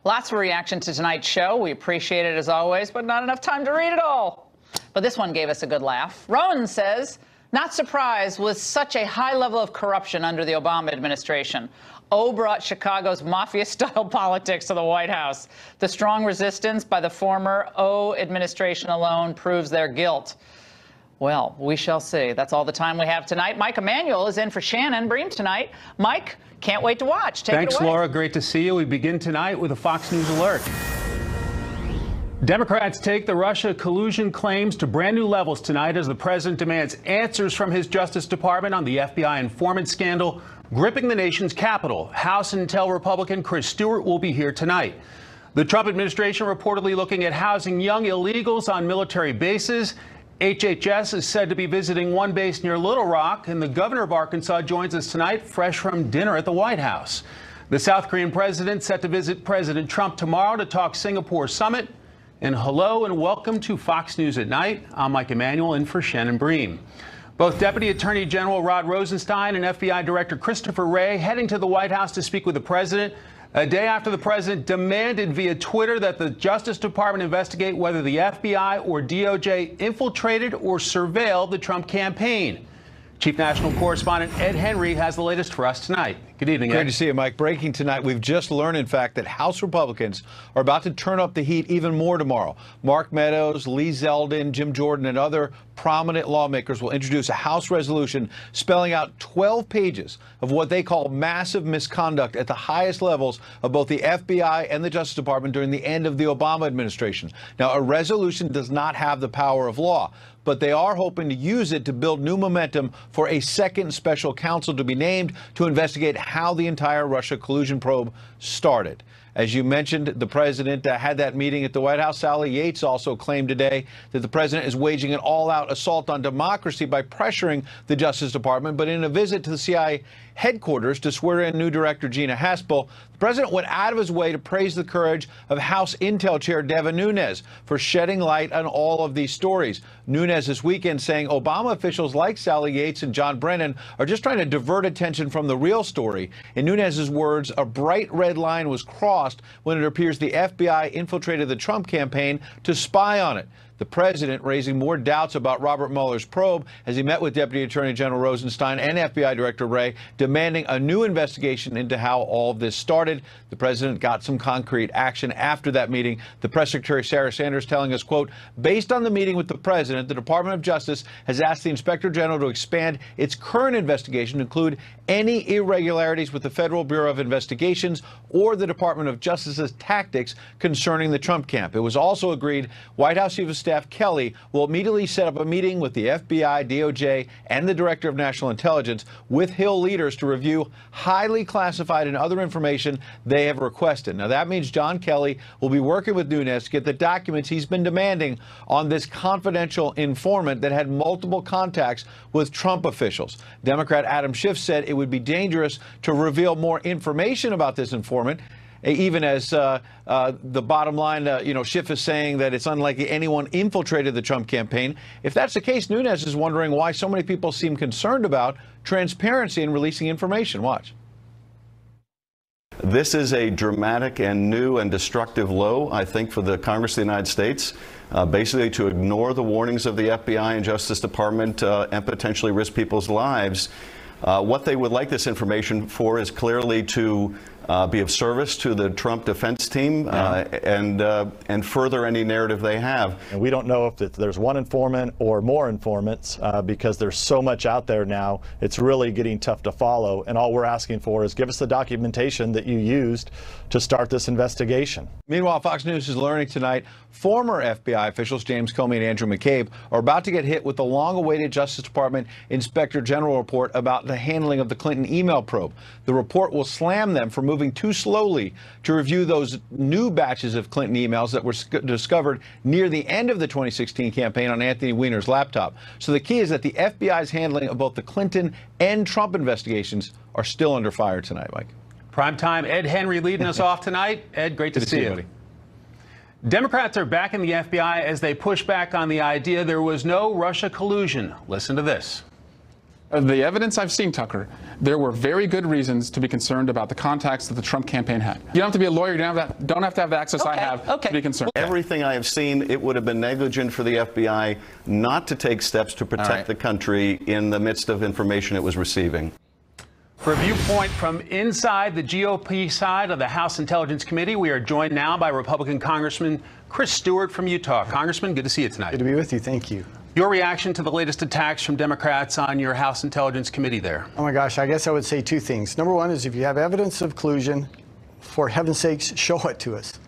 Lots of reaction to tonight's show. We appreciate it as always, but not enough time to read it all. But this one gave us a good laugh. Rowan says, not surprised with such a high level of corruption under the Obama administration. O brought Chicago's mafia-style politics to the White House. The strong resistance by the former O administration alone proves their guilt. Well, we shall see. That's all the time we have tonight. Mike Emanuel is in for Shannon Bream tonight. Mike, can't wait to watch. Take it away. Thanks, Laura. Great to see you. We begin tonight with a Fox News alert. Democrats take the Russia collusion claims to brand new levels tonight as the president demands answers from his Justice Department on the FBI informant scandal gripping the nation's capital. House Intel Republican Chris Stewart will be here tonight. The Trump administration reportedly looking at housing young illegals on military bases. HHS is said to be visiting one base near Little Rock, and the governor of Arkansas joins us tonight, fresh from dinner at the White House. The South Korean president set to visit President Trump tomorrow to talk Singapore summit. And hello and welcome to Fox News at Night. I'm Mike Emanuel in for Shannon Bream. Both Deputy Attorney General Rod Rosenstein and FBI Director Christopher Wray heading to the White House to speak with the president a day after the president demanded via Twitter that the Justice Department investigate whether the FBI or DOJ infiltrated or surveilled the Trump campaign. Chief National Correspondent Ed Henry has the latest for us tonight. Good evening, Ed. Great to see you, Mike. Breaking tonight, we've just learned, in fact, that House Republicans are about to turn up the heat even more tomorrow. Mark Meadows, Lee Zeldin, Jim Jordan, and other prominent lawmakers will introduce a House resolution spelling out 12 pages of what they call massive misconduct at the highest levels of both the FBI and the Justice Department during the end of the Obama administration. Now, a resolution does not have the power of law, but they are hoping to use it to build new momentum for a second special counsel to be named to investigate how the entire Russia collusion probe started. As you mentioned, the president had that meeting at the White House. Sally Yates also claimed today that the president is waging an all-out assault on democracy by pressuring the Justice Department. But in a visit to the CIA headquarters to swear in new director Gina Haspel, the president went out of his way to praise the courage of House Intel Chair Devin Nunes for shedding light on all of these stories. Nunes this weekend saying Obama officials like Sally Yates and John Brennan are just trying to divert attention from the real story. In Nunes's words, a bright red line was crossed when it appears the FBI infiltrated the Trump campaign to spy on it. The president raising more doubts about Robert Mueller's probe as he met with Deputy Attorney General Rosenstein and FBI Director Wray, demanding a new investigation into how all of this started. The president got some concrete action after that meeting. The press secretary Sarah Sanders telling us, quote, based on the meeting with the president, the Department of Justice has asked the Inspector General to expand its current investigation to include any irregularities with the Federal Bureau of Investigations or the Department of Justice's tactics concerning the Trump camp. It was also agreed White House Chief of Staff Kelly will immediately set up a meeting with the FBI, DOJ, and the Director of National Intelligence with Hill leaders to review highly classified and other information they have requested. Now, that means John Kelly will be working with Nunes to get the documents he's been demanding on this confidential informant that had multiple contacts with Trump officials. Democrat Adam Schiff said it would be dangerous to reveal more information about this informant, even as the bottom line, Schiff is saying that it's unlikely anyone infiltrated the Trump campaign. If that's the case, Nunes is wondering why so many people seem concerned about transparency in releasing information. Watch. This is a dramatic and new and destructive low, I think, for the Congress of the United States, basically to ignore the warnings of the FBI and Justice Department and potentially risk people's lives. What they would like this information for is clearly to be of service to the Trump defense team and further any narrative they have. And we don't know if there's one informant or more informants because there's so much out there now. It's really getting tough to follow. And all we're asking for is give us the documentation that you used to start this investigation. Meanwhile, Fox News is learning tonight former FBI officials James Comey and Andrew McCabe are about to get hit with the long-awaited Justice Department Inspector General report about the handling of the Clinton email probe. The report will slam them for moving too slowly to review those new batches of Clinton emails that were discovered near the end of the 2016 campaign on Anthony Weiner's laptop. So the key is that the FBI's handling of both the Clinton and Trump investigations are still under fire tonight, Mike. Primetime Ed Henry leading us off tonight. Ed, great to see you. Buddy. Democrats are backing the FBI as they push back on the idea there was no Russia collusion. Listen to this. The evidence I've seen, Tucker, there were very good reasons to be concerned about the contacts that the Trump campaign had. You don't have to be a lawyer. You don't have to have the access I have to be concerned. Everything I have seen, it would have been negligent for the FBI not to take steps to protect the country in the midst of information it was receiving. For a viewpoint from inside the GOP side of the House Intelligence Committee, we are joined now by Republican Congressman Chris Stewart from Utah. Congressman, good to see you tonight. Good to be with you. Thank you. Your reaction to the latest attacks from Democrats on your House Intelligence Committee there? Oh my gosh, I guess I would say two things. Number one is if you have evidence of collusion, for heaven's sakes, show it to us.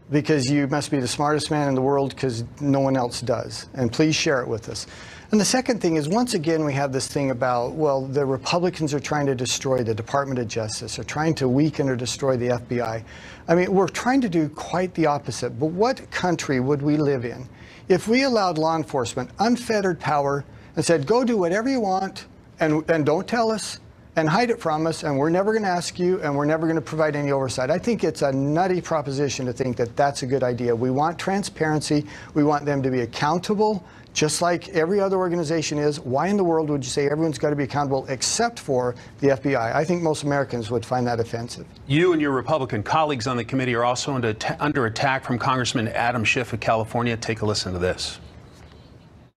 Because you must be the smartest man in the world because no one else does. And please share it with us. And the second thing is, once again, we have this thing about, well, the Republicans are trying to destroy the Department of Justice, or trying to weaken or destroy the FBI. I mean, we're trying to do quite the opposite. But what country would we live in if we allowed law enforcement unfettered power and said, go do whatever you want and don't tell us and hide it from us, and we're never going to ask you, and we're never going to provide any oversight? I think it's a nutty proposition to think that that's a good idea. We want transparency. We want them to be accountable, just like every other organization is. Why in the world would you say everyone's got to be accountable except for the FBI? I think most Americans would find that offensive. You and your Republican colleagues on the committee are also under attack from Congressman Adam Schiff of California. Take a listen to this.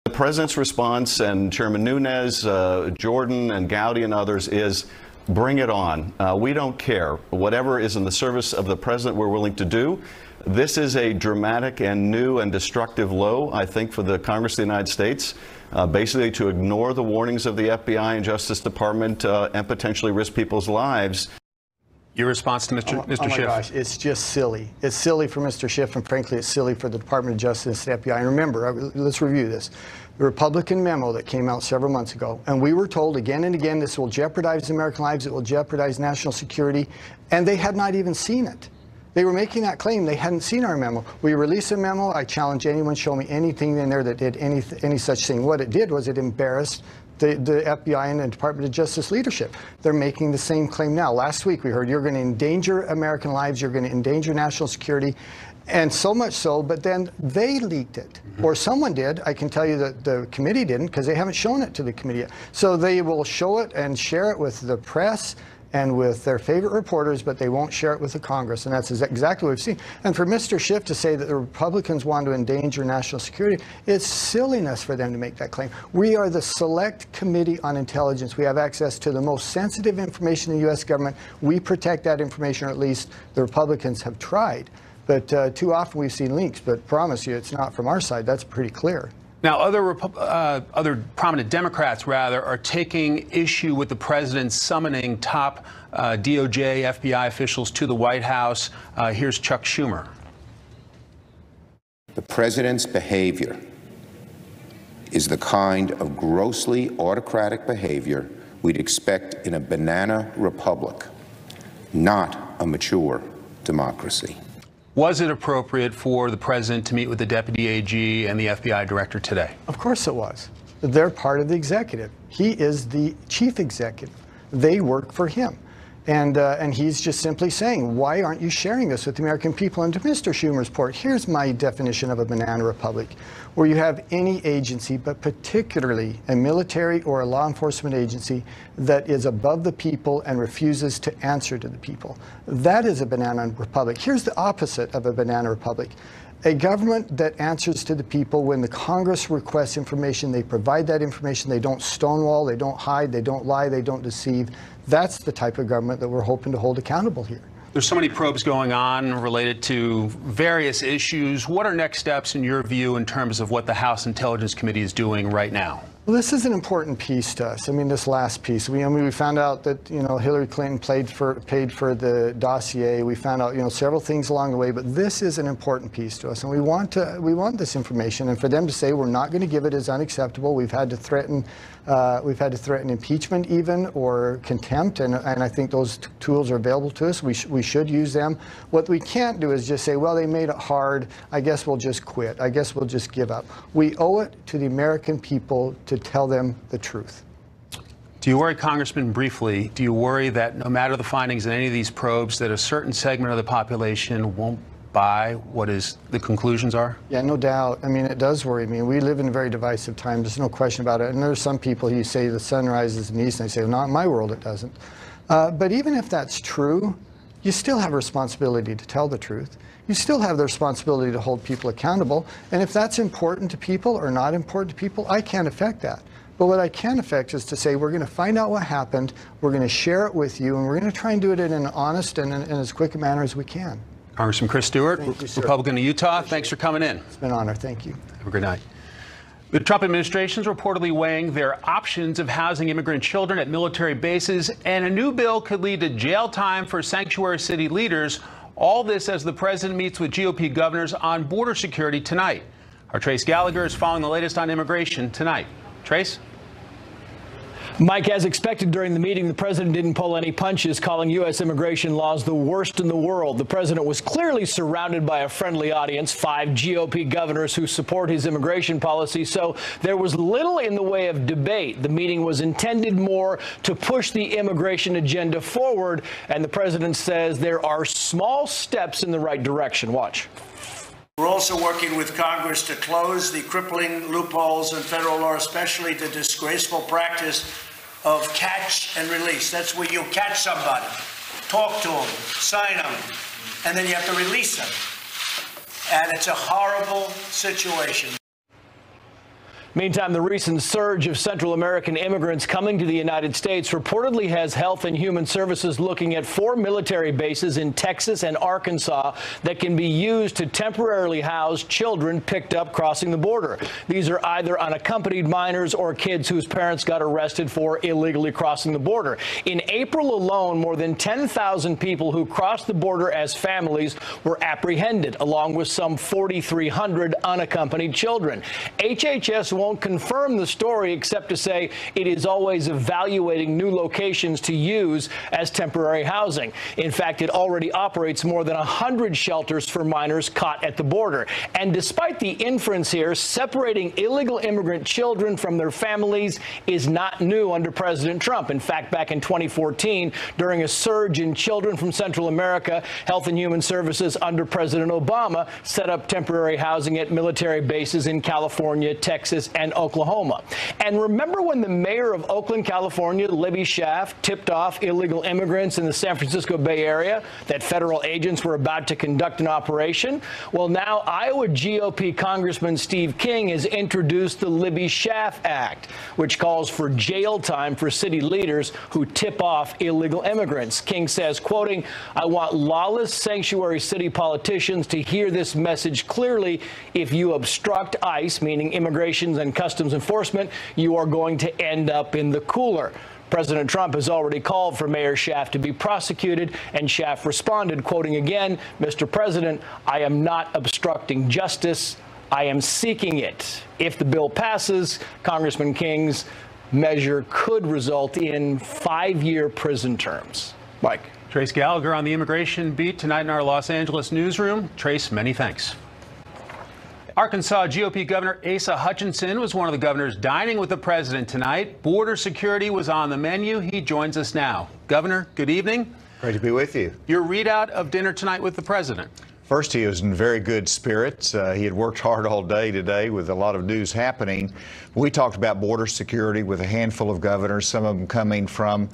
The president's response, and Chairman Nunes, Jordan, and Gowdy, and others, is bring it on. We don't care. Whatever is in the service of the president, we're willing to do. This is a dramatic and new and destructive low, I think, for the Congress of the United States, basically to ignore the warnings of the FBI and Justice Department and potentially risk people's lives. Your response to Mr. Schiff? Oh my gosh, it's just silly. It's silly for Mr. Schiff, and frankly, it's silly for the Department of Justice and the FBI. And remember, let's review this. The Republican memo that came out several months ago, and we were told again and again this will jeopardize American lives, it will jeopardize national security, and they had not even seen it. They were making that claim. They hadn't seen our memo. We released a memo. I challenge anyone, show me anything in there that did any such thing. What it did was it embarrassed the FBI and the Department of Justice leadership. They're making the same claim now. Last week we heard you're going to endanger American lives, you're going to endanger national security, and so much so, but then they leaked it. Or someone did. I can tell you that the committee didn't, because they haven't shown it to the committee yet. So they will show it and share it with the press and with their favorite reporters, but they won't share it with the Congress. And that's exactly what we've seen. And for Mr. Schiff to say that the Republicans want to endanger national security, it's silliness for them to make that claim. We are the Select Committee on Intelligence. We have access to the most sensitive information in the U.S. government. We protect that information, or at least the Republicans have tried. But too often we've seen leaks, but promise you it's not from our side. That's pretty clear. Now, other prominent Democrats, rather, are taking issue with the president summoning top DOJ, FBI officials to the White House. Here's Chuck Schumer. The president's behavior is the kind of grossly autocratic behavior we'd expect in a banana republic, not a mature democracy. Was it appropriate for the president to meet with the deputy AG and the FBI director today? Of course it was. They're part of the executive. He is the chief executive. They work for him. And he's just simply saying, why aren't you sharing this with the American people? And to Mr. Schumer's point, here's my definition of a banana republic, where you have any agency, but particularly a military or a law enforcement agency that is above the people and refuses to answer to the people. That is a banana republic. Here's the opposite of a banana republic. A government that answers to the people. When the Congress requests information, they provide that information. They don't stonewall, they don't hide, they don't lie, they don't deceive. That's the type of government that we're hoping to hold accountable here. There's so many probes going on related to various issues. What are next steps in your view in terms of what the House Intelligence Committee is doing right now? Well, this is an important piece to us. I mean, this last piece. We found out that, Hillary Clinton paid for the dossier. We found out, several things along the way. But this is an important piece to us, and we want this information. And for them to say we're not going to give it is unacceptable. We've had to threaten impeachment even, or contempt, and I think those tools are available to us. We should use them. What we can't do is just say, well, they made it hard. I guess we'll just quit. I guess we'll just give up. We owe it to the American people to tell them the truth. Do you worry, Congressman, briefly, do you worry that no matter the findings in any of these probes, that a certain segment of the population won't by what the conclusions are? Yeah, no doubt. I mean, it does worry me. We live in very divisive times. There's no question about it. And there's some people, you say the sun rises in the east, and they say, well, not in my world, it doesn't. But even if that's true, you still have a responsibility to tell the truth. You still have the responsibility to hold people accountable. And if that's important to people or not important to people, I can't affect that. But what I can affect is to say, we're going to find out what happened, we're going to share it with you, and we're going to try and do it in an honest and in as quick a manner as we can. Congressman Chris Stewart, Republican of Utah, thanks for coming in. It's been an honor. Thank you. Have a good night. The Trump administration is reportedly weighing their options of housing immigrant children at military bases, and a new bill could lead to jail time for sanctuary city leaders. All this as the president meets with GOP governors on border security tonight. Our Trace Gallagher is following the latest on immigration tonight. Trace? Mike, as expected during the meeting, the president didn't pull any punches, calling U.S. immigration laws the worst in the world. The president was clearly surrounded by a friendly audience, 5 GOP governors who support his immigration policy, so there was little in the way of debate. The meeting was intended more to push the immigration agenda forward, and the president says there are small steps in the right direction. Watch. We're also working with Congress to close the crippling loopholes in federal law, especially the disgraceful practice of catch and release. That's where you catch somebody, talk to them, sign them, and then you have to release them. And it's a horrible situation. Meantime, the recent surge of Central American immigrants coming to the United States reportedly has Health and Human Services looking at 4 military bases in Texas and Arkansas that can be used to temporarily house children picked up crossing the border. These are either unaccompanied minors or kids whose parents got arrested for illegally crossing the border. In April alone, more than 10,000 people who crossed the border as families were apprehended, along with some 4,300 unaccompanied children. HHS won't confirm the story except to say it is always evaluating new locations to use as temporary housing. In fact, it already operates more than 100 shelters for minors caught at the border. And despite the inference here, separating illegal immigrant children from their families is not new under President Trump. In fact, back in 2014, during a surge in children from Central America, Health and Human Services under President Obama set up temporary housing at military bases in California, Texas, and Oklahoma. And remember when the mayor of Oakland, California, Libby Schaaf, tipped off illegal immigrants in the San Francisco Bay Area that federal agents were about to conduct an operation? Well, now Iowa GOP Congressman Steve King has introduced the Libby Schaaf Act, which calls for jail time for city leaders who tip off illegal immigrants. King says, quoting, "I want lawless sanctuary city politicians to hear this message clearly. If you obstruct ICE, meaning immigration and customs enforcement, you are going to end up in the cooler." President Trump has already called for Mayor Schaaf to be prosecuted, and Schaaf responded, quoting again, "Mr. President, I am not obstructing justice. I am seeking it." If the bill passes, Congressman King's measure could result in 5-year prison terms. Mike. Trace Gallagher on the immigration beat tonight in our Los Angeles newsroom. Trace, many thanks. Arkansas GOP Governor Asa Hutchinson was one of the governors dining with the president tonight. Border security was on the menu. He joins us now. Governor, good evening. Great to be with you. Your readout of dinner tonight with the president. First, he was in very good spirits. He had worked hard all day today with a lot of news happening. We talked about border security with a handful of governors, some of them coming from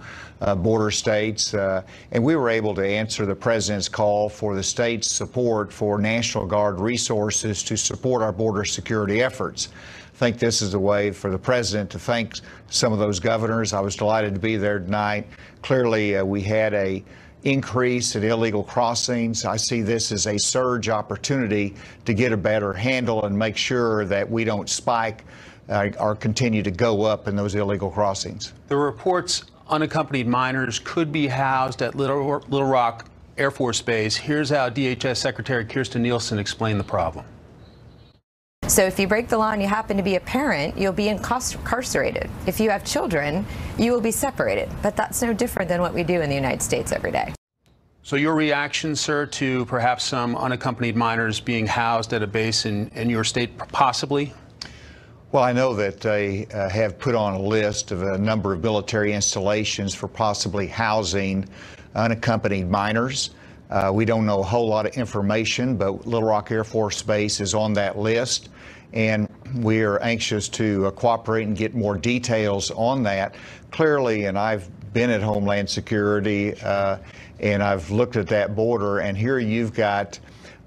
border states, and we were able to answer the president's call for the state's support for National Guard resources to support our border security efforts. I think this is a way for the president to thank some of those governors. I was delighted to be there tonight. Clearly, we had a increase in illegal crossings. I see this as a surge opportunity to get a better handle and make sure that we don't spike or continue to go up in those illegal crossings. The reports unaccompanied minors could be housed at Little Rock Air Force Base. Here's how DHS Secretary Kirstjen Nielsen explained the problem. So if you break the law and you happen to be a parent, you'll be incarcerated. If you have children, you will be separated. But that's no different than what we do in the United States every day. So your reaction, sir, to perhaps some unaccompanied minors being housed at a base in your state, possibly? Well, I know that they have put on a list of a number of military installations for possibly housing unaccompanied minors. We don't know a whole lot of information, but Little Rock Air Force Base is on that list, and we are anxious to cooperate and get more details on that. Clearly, and I've been at Homeland Security, and I've looked at that border, and here you've got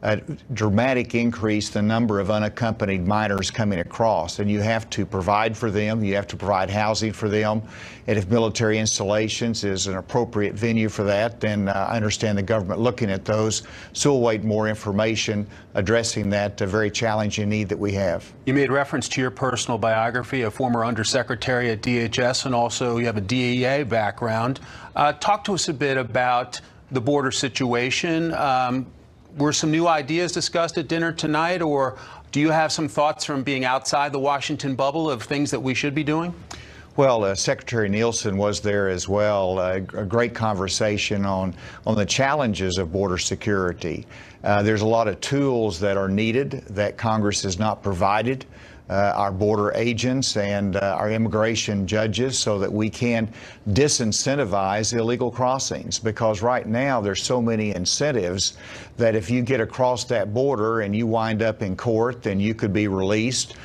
a dramatic increase the number of unaccompanied minors coming across, and you have to provide for them, you have to provide housing for them, and if military installations is an appropriate venue for that, then I understand the government looking at those, so we'll wait more information addressing that very challenging need that we have. You made reference to your personal biography, a former undersecretary at DHS, and also you have a DEA background. Talk to us a bit about the border situation. Were some new ideas discussed at dinner tonight, or do you have some thoughts from being outside the Washington bubble of things that we should be doing? Well, Secretary Nielsen was there as well. A great conversation on the challenges of border security. There's a lot of tools that are needed that Congress has not provided our border agents and our immigration judges so that we can disincentivize illegal crossings, because right now there's so many incentives that if you get across that border and you wind up in court, then you could be released.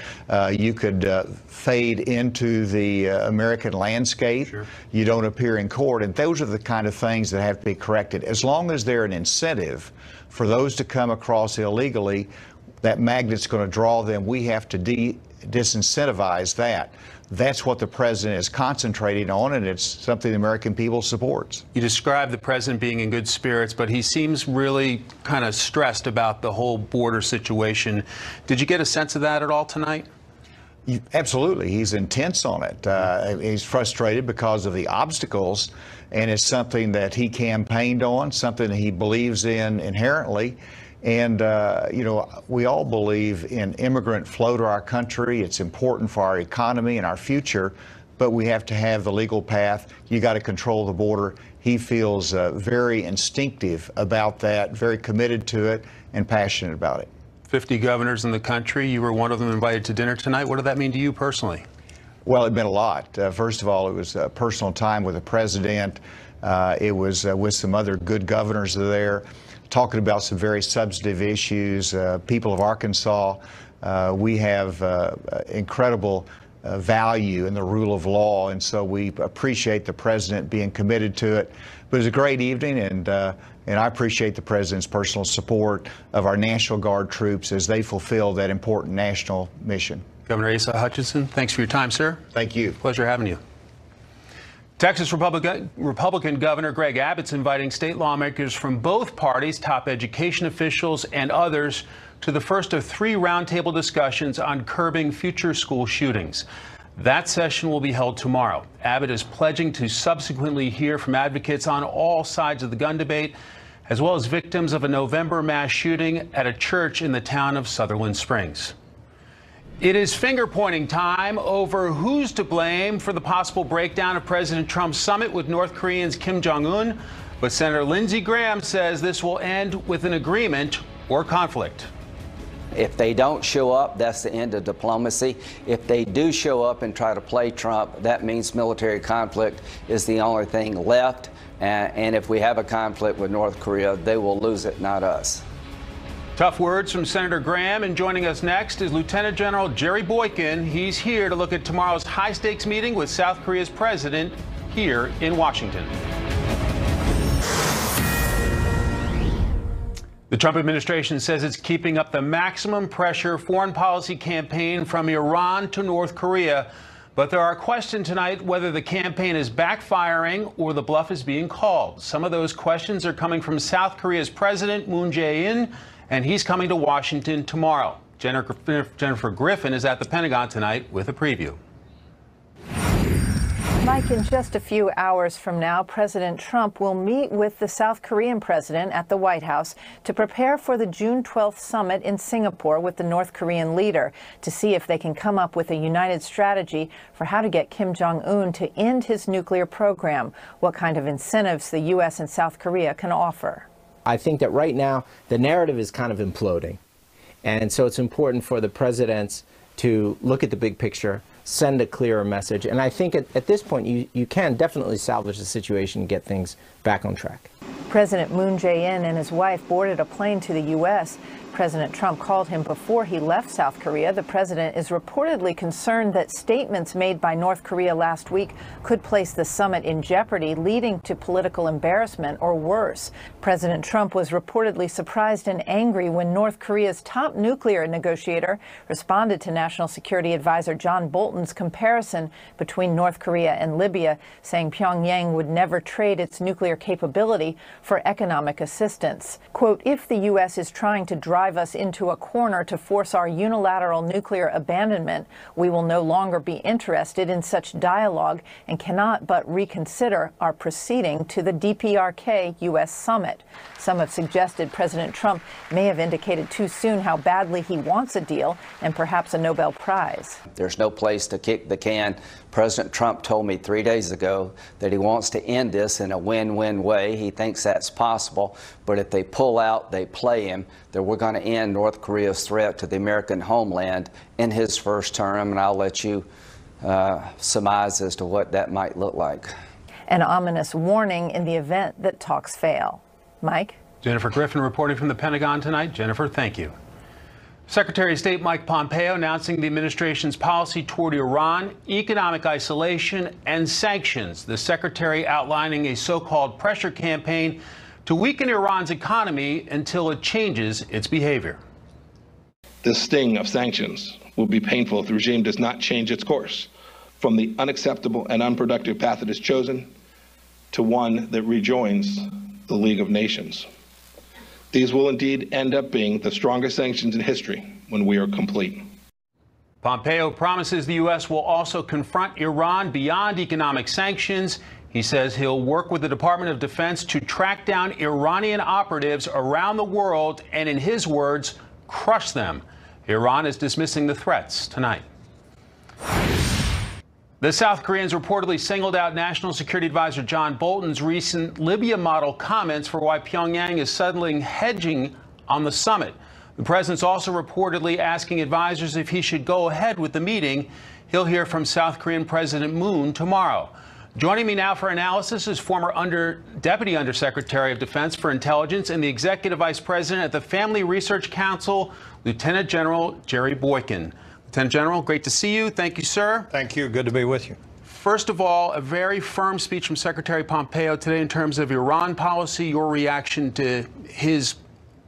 You could fade into the American landscape. Sure. You don't appear in court, and those are the kind of things that have to be corrected. As long as they're an incentive for those to come across illegally, that magnet's going to draw them. We have to disincentivize that. That's what the president is concentrating on, and it's something the American people supports. You described the president being in good spirits, but he seems really kind of stressed about the whole border situation. Did you get a sense of that at all tonight? Absolutely. He's intense on it. He's frustrated because of the obstacles, and it's something that he campaigned on, something that he believes in inherently. And, you know, we all believe in immigrant flow to our country. It's important for our economy and our future, but we have to have the legal path. You got to control the border. He feels very instinctive about that, very committed to it, and passionate about it. 50 governors in the country. You were one of them invited to dinner tonight. What did that mean to you personally? Well, it meant a lot. First of all, it was personal time with the president. It was with some other good governors there, talking about some very substantive issues. People of Arkansas, we have incredible value in the rule of law, and so we appreciate the president being committed to it. But it was a great evening, and I appreciate the president's personal support of our National Guard troops as they fulfill that important national mission. Governor Asa Hutchinson, thanks for your time, sir. Thank you. Pleasure having you. Texas Republican Governor Greg Abbott's inviting state lawmakers from both parties, top education officials, and others to the first of 3 roundtable discussions on curbing future school shootings. That session will be held tomorrow. Abbott is pledging to subsequently hear from advocates on all sides of the gun debate, as well as victims of a November mass shooting at a church in the town of Sutherland Springs. It is finger-pointing time over who's to blame for the possible breakdown of President Trump's summit with North Koreans Kim Jong-un, but Senator Lindsey Graham says this will end with an agreement or conflict. If they don't show up, that's the end of diplomacy. If they do show up and try to play Trump, that means military conflict is the only thing left. And if we have a conflict with North Korea, they will lose it, not us. Tough words from Senator Graham, and joining us next is Lieutenant General Jerry Boykin. He's here to look at tomorrow's high-stakes meeting with South Korea's president here in Washington. The Trump administration says it's keeping up the maximum pressure foreign policy campaign from Iran to North Korea. But there are questions tonight whether the campaign is backfiring or the bluff is being called. Some of those questions are coming from South Korea's President Moon Jae-in, and he's coming to Washington tomorrow. Jennifer Griffin is at the Pentagon tonight with a preview. Mike, in just a few hours from now, President Trump will meet with the South Korean president at the White House to prepare for the June 12th summit in Singapore with the North Korean leader to see if they can come up with a united strategy for how to get Kim Jong-un to end his nuclear program, what kind of incentives the U.S. and South Korea can offer. I think that right now the narrative is kind of imploding. And so it's important for the presidents to look at the big picture, send a clearer message. And I think at this point, you can definitely salvage the situation and get things back on track. President Moon Jae-in and his wife boarded a plane to the U.S. President Trump called him before he left South Korea. The president is reportedly concerned that statements made by North Korea last week could place the summit in jeopardy, leading to political embarrassment or worse. President Trump was reportedly surprised and angry when North Korea's top nuclear negotiator responded to National Security Advisor John Bolton's comparison between North Korea and Libya, saying Pyongyang would never trade its nuclear capability for economic assistance. Quote, if the U.S. is trying to drive us into a corner to force our unilateral nuclear abandonment, we will no longer be interested in such dialogue and cannot but reconsider our proceeding to the DPRK U.S. summit. Some have suggested President Trump may have indicated too soon how badly he wants a deal and perhaps a Nobel Prize. There's no place to kick the can. President Trump told me 3 days ago that he wants to end this in a win-win way. He thinks that's possible, but if they pull out, they play him, that we're going to end North Korea's threat to the American homeland in his first term, and I'll let you surmise as to what that might look like. An ominous warning in the event that talks fail. Mike? Jennifer Griffin reporting from the Pentagon tonight. Jennifer, thank you. Secretary of State Mike Pompeo announcing the administration's policy toward Iran, economic isolation, and sanctions. The secretary outlining a so-called pressure campaign to weaken Iran's economy until it changes its behavior. The sting of sanctions will be painful if the regime does not change its course from the unacceptable and unproductive path it has chosen to one that rejoins the League of Nations. These will indeed end up being the strongest sanctions in history when we are complete. Pompeo promises the U.S. will also confront Iran beyond economic sanctions. He says he'll work with the Department of Defense to track down Iranian operatives around the world and, in his words, crush them. Iran is dismissing the threats tonight. The South Koreans reportedly singled out National Security Advisor John Bolton's recent Libya model comments for why Pyongyang is suddenly hedging on the summit. The president's also reportedly asking advisors if he should go ahead with the meeting. He'll hear from South Korean President Moon tomorrow. Joining me now for analysis is former Deputy Undersecretary of Defense for Intelligence and the Executive Vice President at the Family Research Council, Lieutenant General Jerry Boykin. Lieutenant General, great to see you. Thank you, sir. Thank you. Good to be with you. First of all, a very firm speech from Secretary Pompeo today in terms of Iran policy, your reaction to his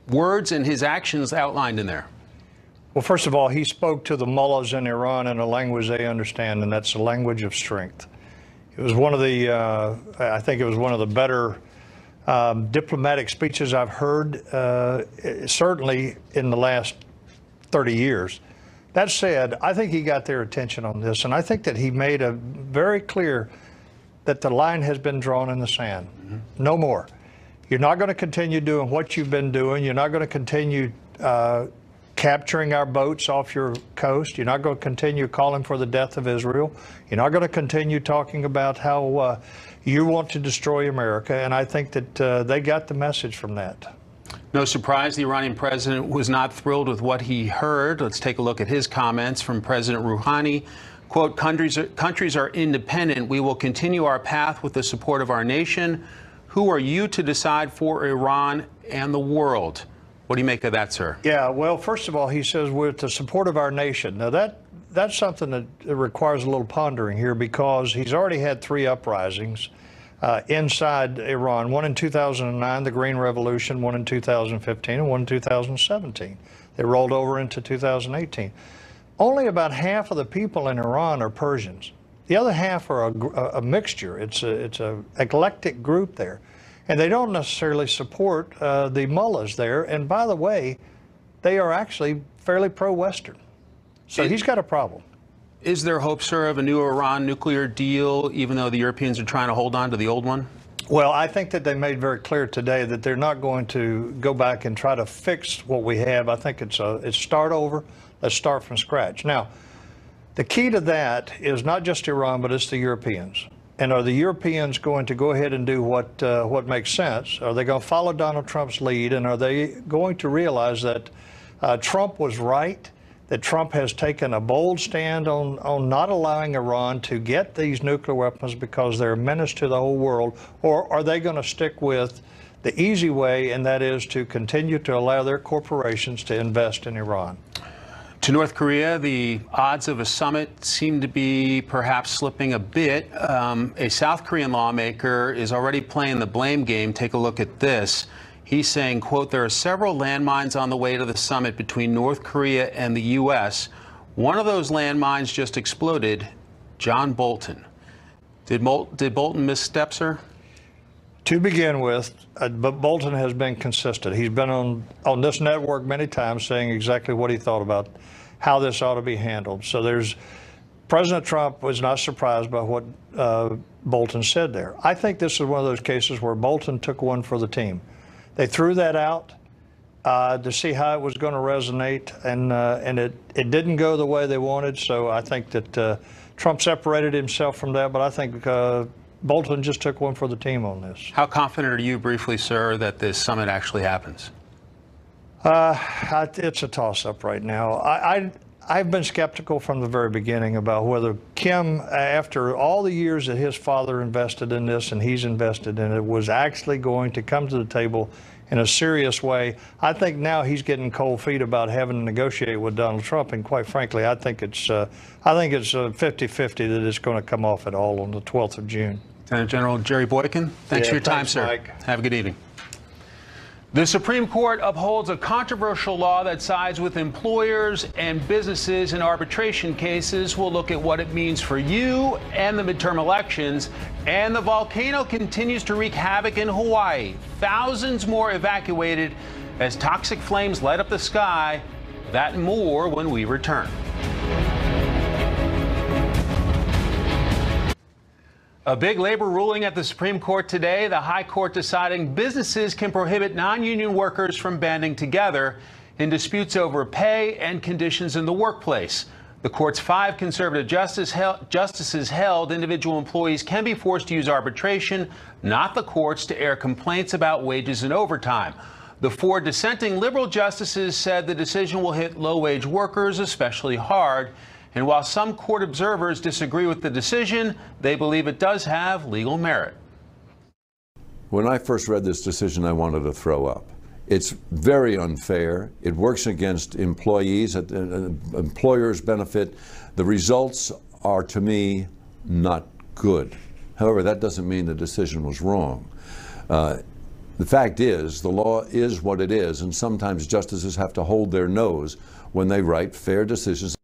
words and his actions outlined in there. Well, first of all, he spoke to the mullahs in Iran in a language they understand, and that's the language of strength. It was one of the, I think it was one of the better diplomatic speeches I've heard, certainly in the last 30 years. That said, I think he got their attention on this, and I think that he made a very clear that the line has been drawn in the sand. No more. You're not going to continue doing what you've been doing. You're not going to continue capturing our boats off your coast. You're not going to continue calling for the death of Israel. You're not going to continue talking about how you want to destroy America, and I think that they got the message from that. No surprise, the Iranian president was not thrilled with what he heard. Let's take a look at his comments from President Rouhani. Quote, countries are independent. We will continue our path with the support of our nation. Who are you to decide for Iran and the world? What do you make of that, sir? Yeah, well, first of all, he says with the support of our nation. Now, that's something that requires a little pondering here, because he's already had 3 uprisings inside Iran, one in 2009, the Green Revolution, one in 2015, and one in 2017. They rolled over into 2018. Only about half of the people in Iran are Persians. The other half are a mixture. It's a eclectic group there. And they don't necessarily support the mullahs there. And by the way, they are actually fairly pro-Western. So he's got a problem. Is there hope, sir, of a new Iran nuclear deal, even though the Europeans are trying to hold on to the old one? Well, I think that they made very clear today that they're not going to go back and try to fix what we have. I think it's start over. Let's start from scratch. Now, the key to that is not just Iran, but it's the Europeans. And are the Europeans going to go ahead and do what makes sense? Are they going to follow Donald Trump's lead? And are they going to realize that Trump was right, that Trump has taken a bold stand on not allowing Iran to get these nuclear weapons because they're a menace to the whole world? Or are they going to stick with the easy way, and that is to continue to allow their corporations to invest in Iran. To North Korea, the odds of a summit seem to be perhaps slipping a bit. A South Korean lawmaker is already playing the blame game. Take a look at this. He's saying, quote, there are several landmines on the way to the summit between North Korea and the U.S. One of those landmines just exploded. John Bolton. Did Bolton misstep, sir? To begin with, but Bolton has been consistent. He's been on this network many times saying exactly what he thought about how this ought to be handled. So President Trump was not surprised by what Bolton said there. I think this is one of those cases where Bolton took one for the team. They threw that out to see how it was going to resonate, and it didn't go the way they wanted. So I think that Trump separated himself from that, but I think Bolton just took one for the team on this. How confident are you, briefly, sir, that this summit actually happens? It's a toss-up right now. I've been skeptical from the very beginning about whether Kim, after all the years that his father invested in this and he's invested in it, was actually going to come to the table in a serious way. I think now he's getting cold feet about having to negotiate with Donald Trump, and quite frankly, I think it's 50-50 that it's going to come off at all on the 12th of June. Lieutenant General Jerry Boykin, thanks for your time, sir. Mike. Have a good evening. The Supreme Court upholds a controversial law that sides with employers and businesses in arbitration cases. We'll look at what it means for you and the midterm elections. And the volcano continues to wreak havoc in Hawaii. Thousands more evacuated as toxic flames light up the sky. That and more when we return. A big labor ruling at the Supreme Court today. The High Court deciding businesses can prohibit non-union workers from banding together in disputes over pay and conditions in the workplace. The court's 5 conservative justices held individual employees can be forced to use arbitration, not the courts, to air complaints about wages and overtime. The 4 dissenting liberal justices said the decision will hit low-wage workers especially hard. And while some court observers disagree with the decision, they believe it does have legal merit. When I first read this decision, I wanted to throw up. It's very unfair. It works against employees, employers benefit. The results are, to me, not good. However, that doesn't mean the decision was wrong. The fact is, the law is what it is, and sometimes justices have to hold their nose when they write fair decisions.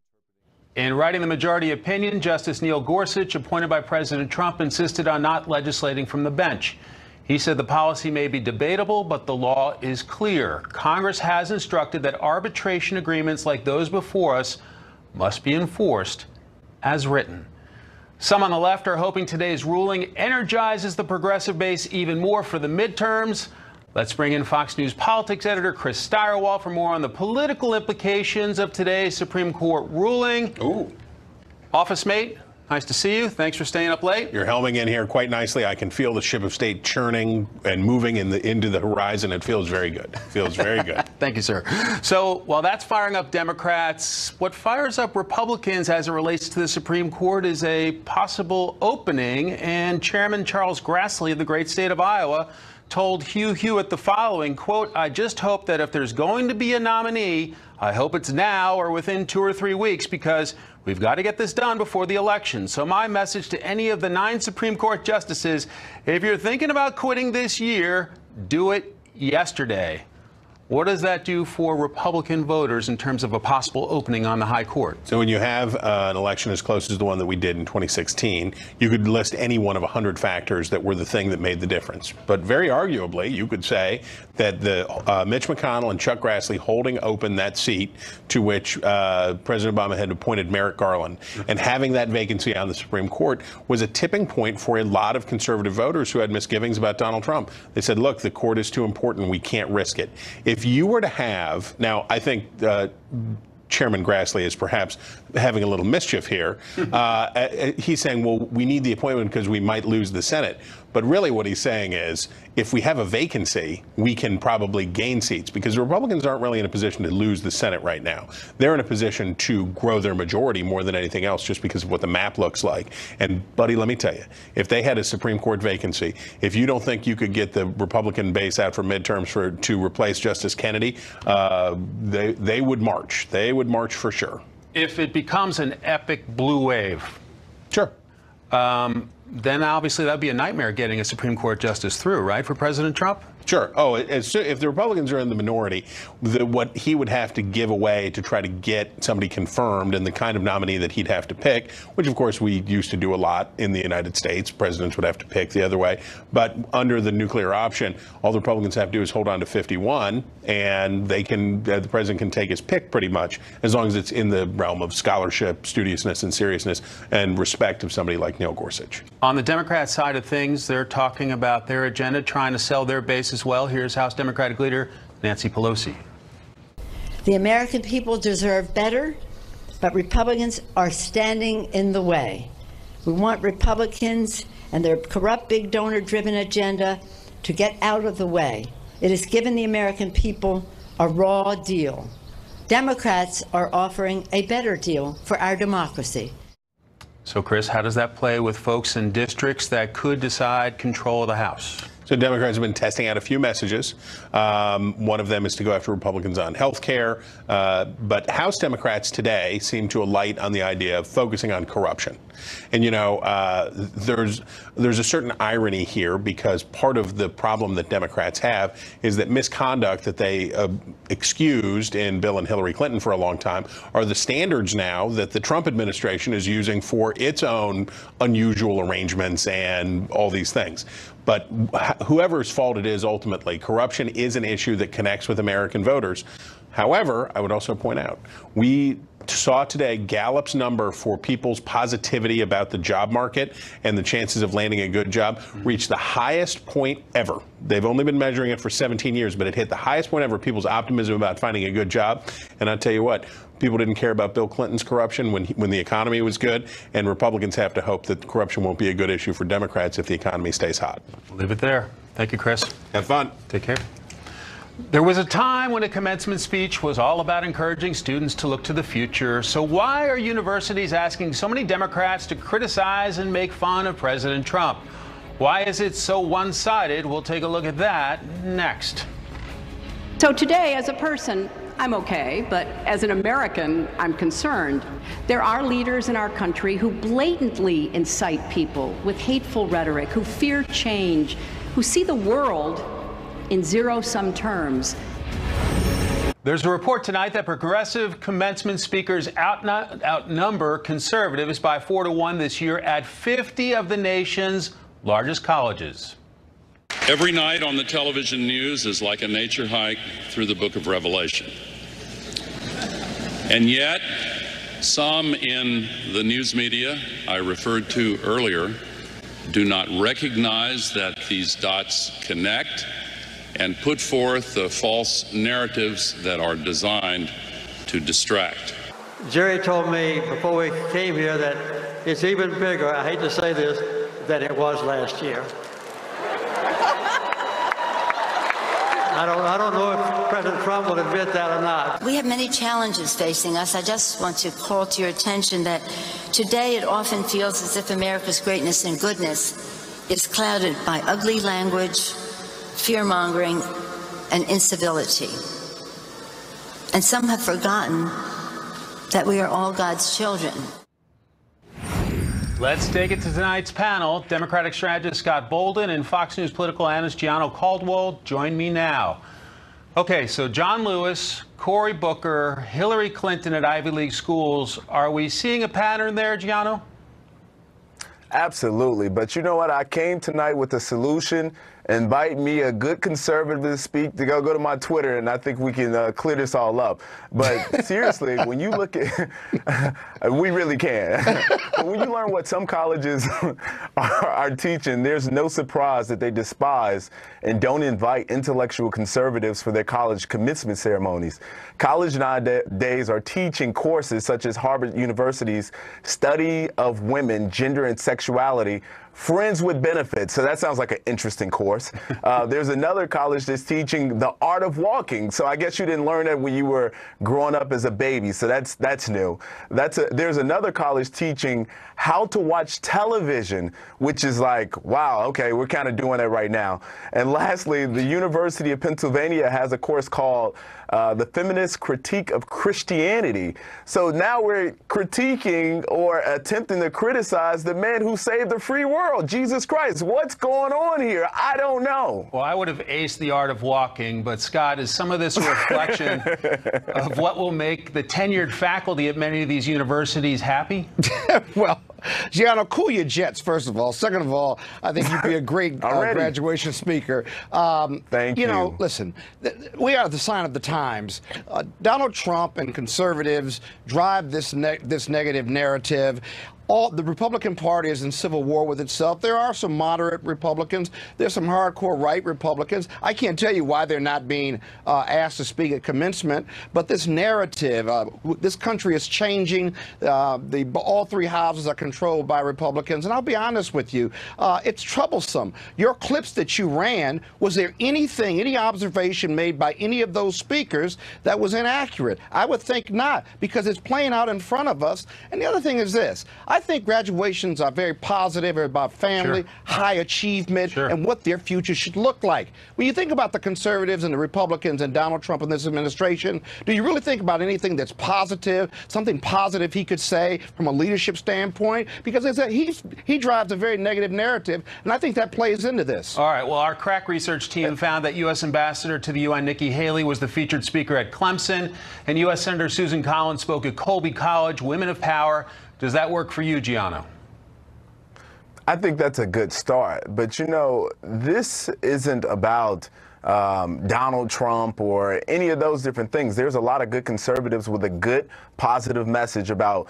In writing the majority opinion, Justice Neil Gorsuch, appointed by President Trump, insisted on not legislating from the bench. He said the policy may be debatable, but the law is clear. Congress has instructed that arbitration agreements like those before us must be enforced as written. Some on the left are hoping today's ruling energizes the progressive base even more for the midterms. Let's bring in Fox News politics editor Chris Steyerwalt for more on the political implications of today's Supreme Court ruling. Ooh. Office mate, nice to see you. Thanks for staying up late. You're helming in here quite nicely. I can feel the ship of state churning and moving into the horizon. It feels very good. Feels very good. Thank you, sir. So while that's firing up Democrats, what fires up Republicans as it relates to the Supreme Court is a possible opening. And Chairman Charles Grassley of the great state of Iowa told Hugh Hewitt the following, quote, I just hope that if there's going to be a nominee, I hope it's now or within 2 or 3 weeks, because we've got to get this done before the election. So my message to any of the 9 Supreme Court justices, if you're thinking about quitting this year, do it yesterday. What does that do for Republican voters in terms of a possible opening on the high court? So when you have an election as close as the one that we did in 2016, you could list any one of 100 factors that were the thing that made the difference. But very arguably, you could say that the Mitch McConnell and Chuck Grassley holding open that seat to which President Obama had appointed Merrick Garland and having that vacancy on the Supreme Court was a tipping point for a lot of conservative voters who had misgivings about Donald Trump. They said, look, the court is too important. We can't risk it. If you were to have, now I think Chairman Grassley is perhaps having a little mischief here. He's saying, well, we need the appointment because we might lose the Senate. But really what he's saying is, if we have a vacancy, we can probably gain seats, because the Republicans aren't really in a position to lose the Senate right now. They're in a position to grow their majority more than anything else, just because of what the map looks like. And, buddy, let me tell you, if they had a Supreme Court vacancy, if you don't think you could get the Republican base out for midterms to replace Justice Kennedy, they would march. They would march for sure. If it becomes an epic blue wave, sure. Then obviously that'd be a nightmare getting a Supreme Court justice through, right, for President Trump? Sure. Oh, if the Republicans are in the minority, what he would have to give away to try to get somebody confirmed and the kind of nominee that he'd have to pick, which of course we used to do a lot in the United States, presidents would have to pick the other way. But under the nuclear option, all the Republicans have to do is hold on to 51, and they can, the president can take his pick pretty much, as long as it's in the realm of scholarship, studiousness, and seriousness, and respect of somebody like Neil Gorsuch. On the Democrat side of things, they're talking about their agenda, trying to sell their base as well. Here's House Democratic leader Nancy Pelosi. The American people deserve better, but Republicans are standing in the way. We want Republicans and their corrupt, big donor-driven agenda to get out of the way. It has given the American people a raw deal. Democrats are offering a better deal for our democracy. So, Chris, how does that play with folks in districts that could decide control of the House? So Democrats have been testing out a few messages. One of them is to go after Republicans on health care. But House Democrats today seem to alight on the idea of focusing on corruption. And, you know, there's a certain irony here, because part of the problem that Democrats have is that misconduct that they excused in Bill and Hillary Clinton for a long time are the standards now that the Trump administration is using for its own unusual arrangements and all these things. But whoever's fault it is, ultimately, corruption is an issue that connects with American voters. However, I would also point out, we saw today Gallup's number for people's positivity about the job market and the chances of landing a good job reached the highest point ever. They've only been measuring it for 17 years, but it hit the highest point ever, people's optimism about finding a good job. And I'll tell you what, people didn't care about Bill Clinton's corruption when the economy was good, and Republicans have to hope that corruption won't be a good issue for Democrats if the economy stays hot. We'll leave it there. Thank you, Chris. Have fun. Take care. There was a time when a commencement speech was all about encouraging students to look to the future. So why are universities asking so many Democrats to criticize and make fun of President Trump? Why is it so one-sided? We'll take a look at that next. So today, as a person, I'm okay, but as an American, I'm concerned. There are leaders in our country who blatantly incite people with hateful rhetoric, who fear change, who see the world in zero-sum terms. There's a report tonight that progressive commencement speakers outnumber conservatives by 4 to 1 this year at 50 of the nation's largest colleges. Every night on the television news is like a nature hike through the book of Revelation. And yet, some in the news media I referred to earlier do not recognize that these dots connect and put forth the false narratives that are designed to distract. Jerry told me before we came here that it's even bigger, I hate to say this, than it was last year. I don't know if President Trump will admit that or not. We have many challenges facing us. I just want to call to your attention that today it often feels as if America's greatness and goodness is clouded by ugly language, fear-mongering, and incivility. And some have forgotten that we are all God's children. Let's take it to tonight's panel. Democratic strategist Scott Bolden and Fox News political analyst Gianno Caldwell join me now. Okay, so John Lewis, Cory Booker, Hillary Clinton at Ivy League schools. Are we seeing a pattern there, Gianno? Absolutely. But you know what? I came tonight with a solution. Invite me a good conservative to speak, to go to my Twitter, and I think we can clear this all up. But seriously, when you look at, we really can. But when you learn what some colleges are teaching, there's no surprise that they despise and don't invite intellectual conservatives for their college commencement ceremonies. College nowadays are teaching courses such as Harvard University's Study of Women, Gender, and Sexuality Friends with Benefits. So that sounds like an interesting course. There's another college that's teaching the art of walking. So I guess you didn't learn that when you were growing up as a baby. So that's new. There's another college teaching how to watch television, which is like, wow, okay, we're kind of doing that right now. And lastly, the University of Pennsylvania has a course called The Feminist Critique of Christianity. So now we're critiquing or attempting to criticize the man who saved the free world, Jesus Christ. What's going on here? I don't know. Well, I would have aced the art of walking, but Scott, is some of this a reflection of what will make the tenured faculty at many of these universities happy? Well, Gianno, cool your jets, first of all. Second of all, I think you'd be a great graduation speaker. Thank you. You know, listen, we are the sign of the times. Donald Trump and conservatives drive this negative narrative. The Republican Party is in civil war with itself. There are some moderate Republicans. There's some hardcore right Republicans. I can't tell you why they're not being asked to speak at commencement, but this narrative, this country is changing. All three houses are controlled by Republicans, and I'll be honest with you, it's troublesome. Your clips that you ran, was there anything, any observation made by any of those speakers that was inaccurate? I would think not, because it's playing out in front of us. And the other thing is this. I think graduations are very positive, about family, high achievement, and what their future should look like. When you think about the conservatives and the Republicans and Donald Trump and this administration, do you really think about anything that's positive, something positive he could say from a leadership standpoint? Because he drives a very negative narrative, and I think that plays into this. All right, well, our crack research team found that U.S. Ambassador to the UN, Nikki Haley, was the featured speaker at Clemson, and U.S. Senator Susan Collins spoke at Colby College, Women of Power. Does that work for you, Gianno? I think that's a good start. But, you know, this isn't about Donald Trump or any of those different things. There's a lot of good conservatives with a good, positive message about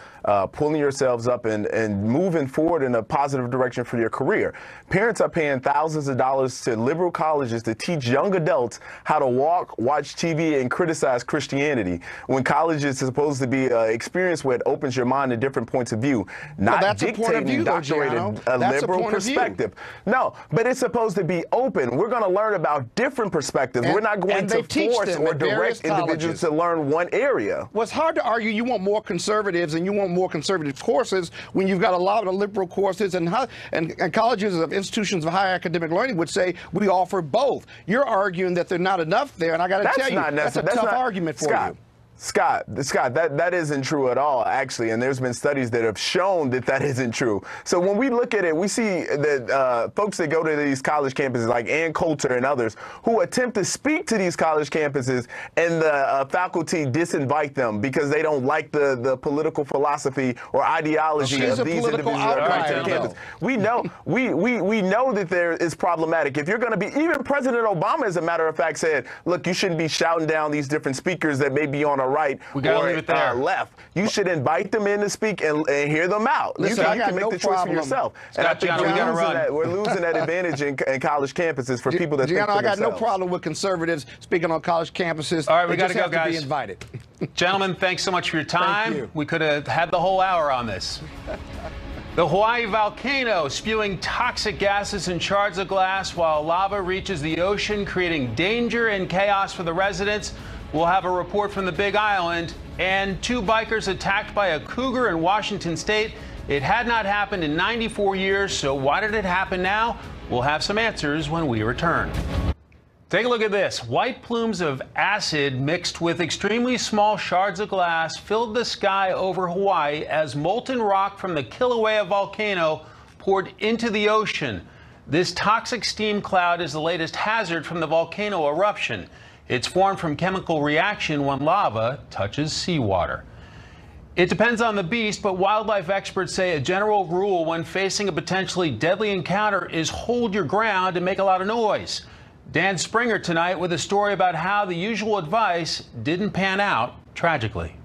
pulling yourselves up and moving forward in a positive direction for your career. Parents are paying thousands of dollars to liberal colleges to teach young adults how to walk, watch TV, and criticize Christianity, when college is supposed to be an experience where it opens your mind to different points of view, not dictating indoctrinated liberal perspective. No, but it's supposed to be open. We're going to learn about different perspectives. We're not going to force or direct individuals to learn one area. Well, it's hard to argue you want more conservatives and you want more conservative courses when you've got a lot of liberal courses, and colleges of institutions of higher academic learning would say we offer both. You're arguing that there's not enough there, and I got to tell you, that's a tough argument for you. Scott, that isn't true at all, actually, and there's been studies that have shown that that isn't true. So when we look at it, we see that folks that go to these college campuses, like Ann Coulter and others, who attempt to speak to these college campuses, and the faculty disinvite them because they don't like the political philosophy or ideology of these individuals that are coming to the campus. We know that there is problematic. If you're going to be, even President Obama, as a matter of fact, said, look, you shouldn't be shouting down these different speakers that may be on a right or left. You should invite them in to speak and hear them out. Listen, you can make the choice for yourself. Scott, and I think we're losing that advantage in college campuses for people that think for themselves. I got no problem with conservatives speaking on college campuses. All right, we got to go, guys. Be invited. Gentlemen, thanks so much for your time. Thank you. We could have had the whole hour on this. The Hawaii volcano spewing toxic gases and shards of glass while lava reaches the ocean, creating danger and chaos for the residents. We'll have a report from the Big Island, and 2 bikers attacked by a cougar in Washington State. It had not happened in 94 years, so why did it happen now? We'll have some answers when we return. Take a look at this. White plumes of acid mixed with extremely small shards of glass filled the sky over Hawaii as molten rock from the Kilauea volcano poured into the ocean. This toxic steam cloud is the latest hazard from the volcano eruption. It's formed from chemical reaction when lava touches seawater. It depends on the beast, but wildlife experts say a general rule when facing a potentially deadly encounter is hold your ground and make a lot of noise. Dan Springer tonight with a story about how the usual advice didn't pan out tragically.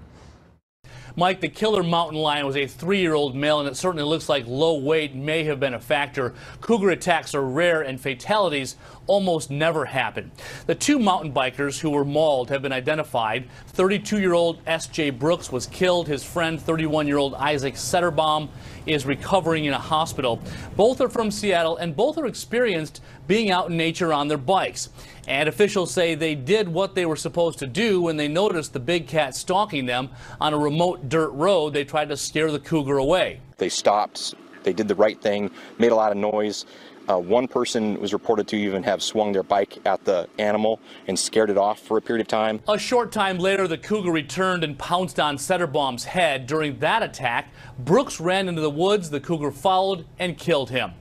Mike, the killer mountain lion was a 3-year-old male, and it certainly looks like low weight may have been a factor. Cougar attacks are rare, and fatalities almost never happen. The two mountain bikers who were mauled have been identified. 32-year-old S.J. Brooks was killed. His friend, 31-year-old Isaac Setterbaum, is recovering in a hospital. Both are from Seattle, and both are experienced being out in nature on their bikes. And officials say they did what they were supposed to do when they noticed the big cat stalking them on a remote dirt road. They tried to scare the cougar away. They stopped. They did the right thing, made a lot of noise. One person was reported to even have swung their bike at the animal and scared it off for a period of time. A short time later, the cougar returned and pounced on Setterbaum's head. During that attack, Brooks ran into the woods. The cougar followed and killed him.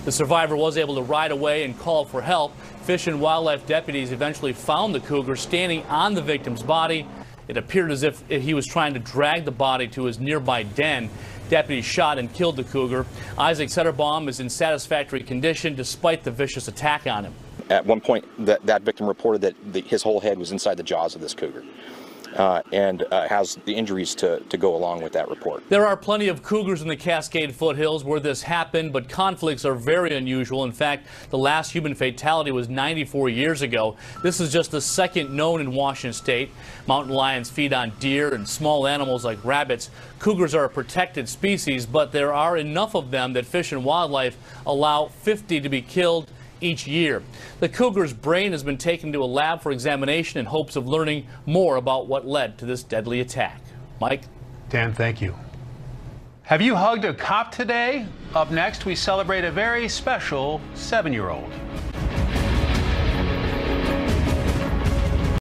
The survivor was able to ride away and call for help. Fish and Wildlife deputies eventually found the cougar standing on the victim's body. It appeared as if he was trying to drag the body to his nearby den. Deputies shot and killed the cougar. Isaac Setterbaum is in satisfactory condition despite the vicious attack on him. At one point, that victim reported that his whole head was inside the jaws of this cougar. And has the injuries to go along with that report. There are plenty of cougars in the Cascade foothills where this happened, but conflicts are very unusual. In fact, the last human fatality was 94 years ago. This is just the second known in Washington state. Mountain lions feed on deer and small animals like rabbits. Cougars are a protected species, but there are enough of them that Fish and Wildlife allow 50 to be killed each year. The cougar's brain has been taken to a lab for examination in hopes of learning more about what led to this deadly attack. Mike? Dan, thank you. Have you hugged a cop today? Up next, we celebrate a very special 7-year-old.